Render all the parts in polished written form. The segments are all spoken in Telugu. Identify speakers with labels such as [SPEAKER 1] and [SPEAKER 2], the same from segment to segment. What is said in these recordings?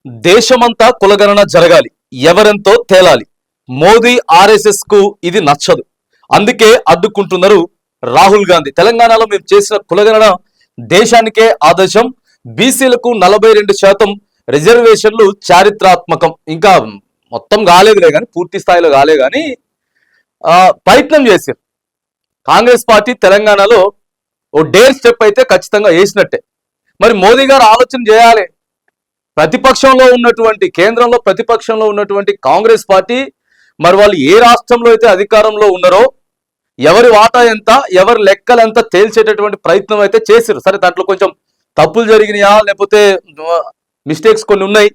[SPEAKER 1] దేశమంతా కులగణన జరగాలి, ఎవరెంతో తేలాలి. మోదీ ఆర్ఎస్ఎస్ కు ఇది నచ్చదు, అందుకే అడ్డుకుంటున్నారు రాహుల్ గాంధీ. తెలంగాణలో మేము చేసిన కులగణన దేశానికే ఆదర్శం. బీసీలకు 42% రిజర్వేషన్లు చారిత్రాత్మకం. ఇంకా మొత్తం కాలేదులే కానీ, పూర్తి స్థాయిలో కాలే కానీ ప్రయత్నం చేశారు. కాంగ్రెస్ పార్టీ తెలంగాణలో ఓ డేర్ స్టెప్ అయితే ఖచ్చితంగా వేసినట్టే. మరి మోదీ గారు ఆలోచన చేయాలి. ప్రతిపక్షంలో ఉన్నటువంటి, కేంద్రంలో ప్రతిపక్షంలో ఉన్నటువంటి కాంగ్రెస్ పార్టీ, మరి వాళ్ళు ఏ రాష్ట్రంలో అయితే అధికారంలో ఉన్నారో ఎవరి వాటా ఎంత, ఎవరి లెక్కలు ఎంత తేల్చేటటువంటి ప్రయత్నం అయితే చేశారు. సరే, దాంట్లో కొంచెం తప్పులు జరిగినాయా లేకపోతే మిస్టేక్స్ కొన్ని ఉన్నాయి,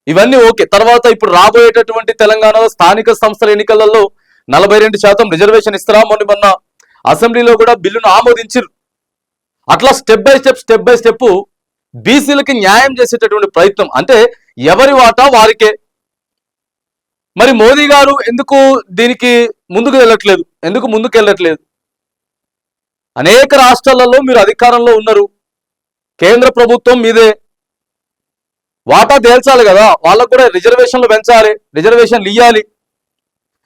[SPEAKER 1] ఇవన్నీ ఓకే. తర్వాత ఇప్పుడు రాబోయేటటువంటి తెలంగాణలో స్థానిక సంస్థల ఎన్నికలలో 42% రిజర్వేషన్ ఇస్తారా? మొన్న అసెంబ్లీలో కూడా బిల్లును ఆమోదించారు. అట్లా స్టెప్ బై స్టెప్ బీసీలకి న్యాయం చేసేటటువంటి ప్రయత్నం, అంటే ఎవరి వాటా వారికే. మరి మోదీ గారు ఎందుకు దీనికి ముందుకు వెళ్ళట్లేదు? అనేక రాష్ట్రాలలో మీరు అధికారంలో ఉన్నారు, కేంద్ర ప్రభుత్వం మీదే, వాటా తేల్చాలి కదా, వాళ్ళకు కూడా రిజర్వేషన్లు పెంచాలి, రిజర్వేషన్లు ఇవ్వాలి.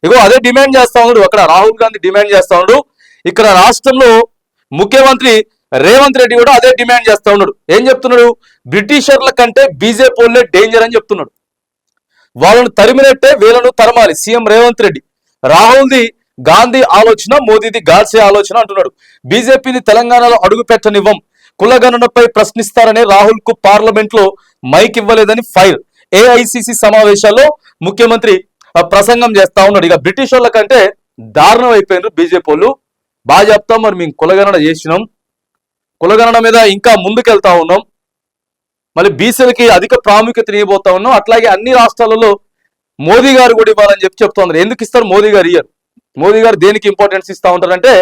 [SPEAKER 1] ఇగో అదే డిమాండ్ చేస్తా ఉన్నాడు అక్కడ రాహుల్ గాంధీ, డిమాండ్ చేస్తా ఉన్నాడు. ఇక్కడ రాష్ట్రంలో ముఖ్యమంత్రి రేవంత్ రెడ్డి కూడా అదే డిమాండ్ చేస్తా ఉన్నాడు. ఏం చెప్తున్నాడు? బ్రిటిషర్ల కంటే బీజేపీ వాళ్ళే డేంజర్ అని చెప్తున్నాడు. వాళ్ళను తరిమినట్టే వీళ్ళను తరమాలి సీఎం రేవంత్ రెడ్డి. రాహుల్ది గాంధీ ఆలోచన, మోదీది గాడ్సే ఆలోచన అంటున్నాడు. బీజేపీని తెలంగాణలో అడుగు పెట్టనివ్వం, కులగణనపై ప్రశ్నిస్తారని రాహుల్ కు పార్లమెంట్ లో మైక్ ఇవ్వలేదని ఫైర్. ఏఐసిసి సమావేశాల్లో ముఖ్యమంత్రి ప్రసంగం చేస్తా ఉన్నాడు. ఇక బ్రిటిష్ వాళ్ళ కంటే దారుణం అయిపోయినారు బీజేపీ వాళ్ళు. బాగా చెప్తాం, మరి మేము కులగణన చేసినాం, కులగణన మీద ఇంకా ముందుకెళ్తా ఉన్నాం, మళ్ళీ బీసీలకి అధిక ప్రాముఖ్యత ఇవ్వబోతా ఉన్నాం. అట్లాగే అన్ని రాష్ట్రాలలో మోదీ గారు కూడా ఇవ్వాలని చెప్తా ఉన్నారు. ఎందుకు ఇస్తారు? మోదీ గారు ఇయ్యారు. మోదీ గారు దేనికి ఇంపార్టెన్స్ ఇస్తా ఉంటారంటే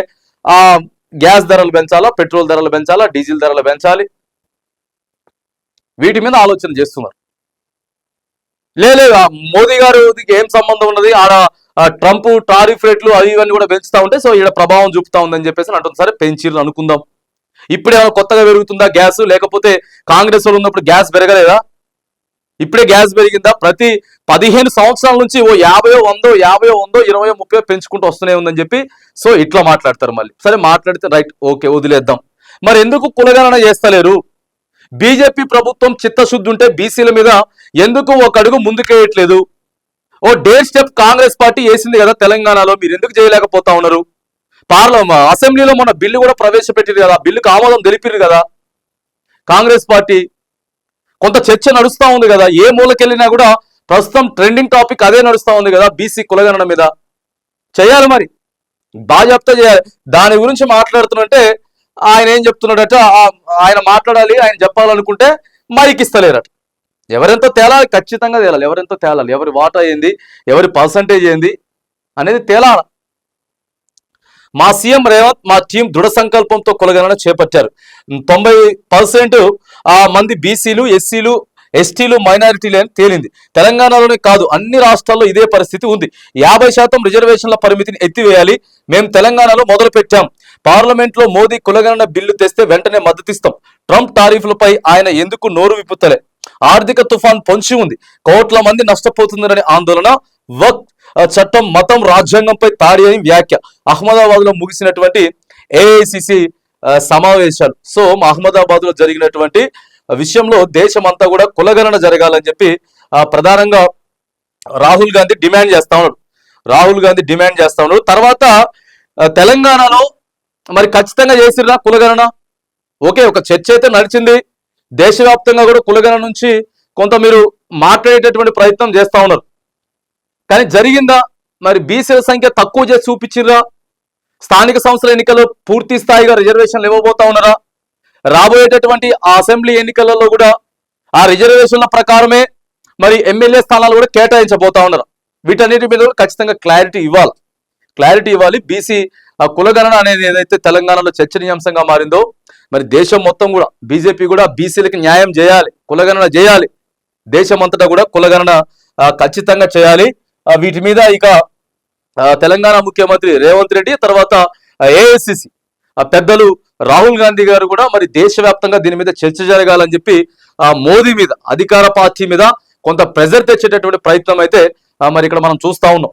[SPEAKER 1] గ్యాస్ ధరలు పెంచాలా, పెట్రోల్ ధరలు పెంచాలా, డీజిల్ ధరలు పెంచాలి, వీటి మీద ఆలోచన చేస్తున్నారు. లేదు మోదీ గారు ఏం సంబంధం ఉన్నది, ఆడ ట్రంప్ టారిఫ్ రేట్లు అవి ఇవన్నీ కూడా పెంచుతా ఉంటే సో ఈడ ప్రభావం చూపుతా ఉందని చెప్పేసి అంటుంది. సరే, పెంచిర్రు అనుకుందాం. ఇప్పుడే కొత్తగా పెరుగుతుందా గ్యాస్? లేకపోతే కాంగ్రెస్ వాళ్ళు ఉన్నప్పుడు గ్యాస్ పెరగలేదా? ఇప్పుడే గ్యాస్ పెరిగిందా? ప్రతి 15 సంవత్సరాల నుంచి ఓ 50, 100, 20, 30 పెంచుకుంటూ వస్తూనే ఉందని చెప్పి సో ఇట్లా మాట్లాడతారు. మళ్ళీ సరే, మాట్లాడితే రైట్, ఓకే, వదిలేద్దాం. మరి ఎందుకు కులగణన చేస్తలేరు? బీజేపీ ప్రభుత్వం చిత్తశుద్ధి ఉంటే బీసీల మీద ఎందుకు ఒక అడుగు ముందుకేయట్లేదు? ఓ డేర్ స్టెప్ కాంగ్రెస్ పార్టీ వేసింది కదా తెలంగాణలో, మీరు ఎందుకు చేయలేకపోతా ఉన్నారు? అసెంబ్లీలో మొన్న బిల్లు కూడా ప్రవేశపెట్టిరు కదా, బిల్లుకు ఆమోదం తెలిపిరు కదా కాంగ్రెస్ పార్టీ. కొంత చర్చ నడుస్తూ ఉంది కదా, ఏ మూలకెళ్ళినా కూడా ప్రస్తుతం ట్రెండింగ్ టాపిక్ అదే నడుస్తూ ఉంది కదా, బీసీ కులగణన మీద చేయాలి. మరి బాజాప్తా చేయాలి. దాని గురించి మాట్లాడుతున్నట్టే ఆయన ఏం చెప్తున్నాడట, ఆయన మాట్లాడాలి, ఆయన చెప్పాలనుకుంటే మైక్ ఇస్తలేరట. ఎవరెంతో తేలాలి, ఖచ్చితంగా తేలాలి. ఎవరెంతో తేలాలి, ఎవరి వాటా ఏంది, ఎవరి పర్సంటేజ్ ఏంది అనేది తేలాలి. మా సీఎం రేవంత్, మా టీం దృఢ సంకల్పంతో కులగణన చేపట్టారు. 90% మంది బీసీలు, ఎస్సీలు, ఎస్టీలు, మైనారిటీలు అని తేలింది. తెలంగాణలోనే కాదు, అన్ని రాష్ట్రాల్లో ఇదే పరిస్థితి ఉంది. 50% రిజర్వేషన్ల పరిమితిని ఎత్తివేయాలి. మేము తెలంగాణలో మొదలు పెట్టాం. పార్లమెంట్ లో మోదీ కులగణన బిల్లు తెస్తే వెంటనే మద్దతిస్తాం. ట్రంప్ టారిఫ్లపై ఆయన ఎందుకు నోరు విప్పుతలే? ఆర్థిక తుఫాన్ పొంచి ఉంది, కోట్ల మంది నష్టపోతుందని ఆందోళన. వక్ చట్టం మతం రాజ్యాంగంపై తాడి అని వ్యాఖ్య. అహ్మదాబాద్ లో ముగిసినటువంటి ఏఐసిసి సమావేశాలు. సో అహ్మదాబాద్ లో జరిగినటువంటి విషయంలో దేశమంతా కూడా కులగణన జరగాలని చెప్పి ప్రధానంగా రాహుల్ గాంధీ డిమాండ్ చేస్తా ఉన్నాడు. తర్వాత తెలంగాణలో మరి ఖచ్చితంగా చేసిర్రా కులగణన? ఓకే, ఒక చర్చ అయితే నడిచింది. దేశవ్యాప్తంగా కూడా కులగణన నుంచి కొంత మీరు మాట్లాడేటటువంటి ప్రయత్నం చేస్తా ఉన్నారు. కానీ జరిగిందా? మరి బీసీల సంఖ్య తక్కువ చేసి చూపించిర్రా? స్థానిక సంస్థల ఎన్నికల్లో పూర్తి స్థాయిగా రిజర్వేషన్లు ఇవ్వబోతా ఉన్నారా? రాబోయేటటువంటి ఆ అసెంబ్లీ ఎన్నికలలో కూడా ఆ రిజర్వేషన్ల ప్రకారమే మరి ఎమ్మెల్యే స్థానాలు కూడా కేటాయించబోతా ఉన్నారు. వీటన్నిటి మీద ఖచ్చితంగా క్లారిటీ ఇవ్వాలి. బీసీ కులగణన అనేది ఏదైతే తెలంగాణలో చర్చనీయాంశంగా మారిందో, మరి దేశం మొత్తం కూడా బీజేపీ కూడా బీసీలకి న్యాయం చేయాలి, కులగణన చేయాలి. దేశం అంతటా కూడా కులగణన ఖచ్చితంగా చేయాలి. వీటి మీద ఇక తెలంగాణ ముఖ్యమంత్రి రేవంత్ రెడ్డి, తర్వాత ఏఐసిసి పెద్దలు రాహుల్ గాంధీ గారు కూడా మరి దేశవ్యాప్తంగా దీని మీద చర్చ జరగాలని చెప్పి మోదీ మీద, అధికార పార్టీ మీద కొంత ప్రెజర్ తెచ్చేటటువంటి ప్రయత్నం అయితే మరి ఇక్కడ మనం చూస్తా ఉన్నాం.